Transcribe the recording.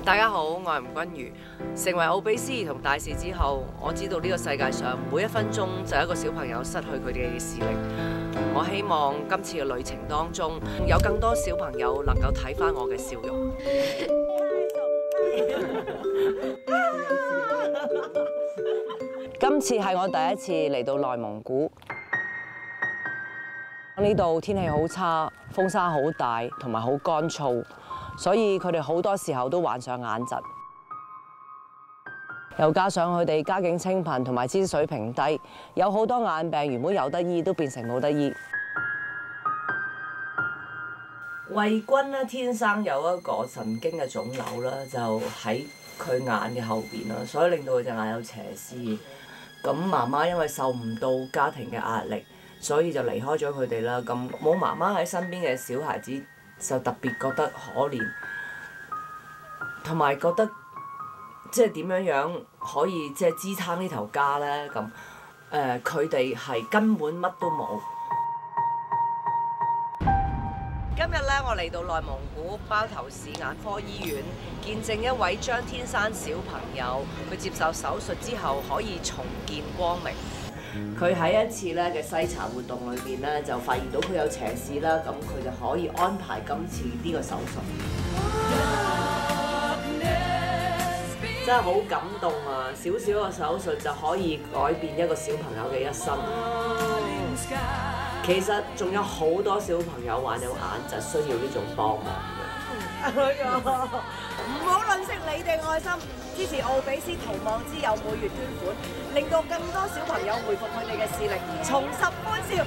大家好，我係吳君如。成為奧比斯兒童大使之後，我知道呢個世界上每一分鐘就有一個小朋友失去佢哋嘅視力。我希望今次嘅旅程當中，有更多小朋友能夠睇返我嘅笑容。今次係我第一次嚟到內蒙古，呢度天氣好差，風沙好大，同埋好乾燥，所以佢哋好多時候都患上眼疾。又加上佢哋家境清貧同埋知識水平低，有好多眼病原本有得醫都變成冇得醫。慧君咧天生有一個神經嘅腫瘤啦，就喺佢眼嘅後邊啦，所以令到佢隻眼有斜視。咁媽媽因為受唔到家庭嘅壓力，所以就離開咗佢哋啦。咁冇媽媽喺身邊嘅小孩子就特別覺得可憐，同埋覺得即係點樣可以即係支撐呢頭家咧？咁佢哋係根本乜都冇。今日咧，我嚟到內蒙古包頭市眼科醫院，見證一位張天山小朋友，佢接受手術之後可以重見光明。佢喺一次咧嘅篩查活動裏邊咧，就發現到佢有斜視啦，咁佢就可以安排今次呢個手術。真係好感動啊！少少嘅手術就可以改變一個小朋友嘅一生。其實仲有好多小朋友患有眼疾，需要呢種幫忙嘅。唔好吝嗇你哋愛心，支持奧比斯圖望之友每月捐款，令到更多小朋友恢復佢哋嘅視力，重拾歡笑。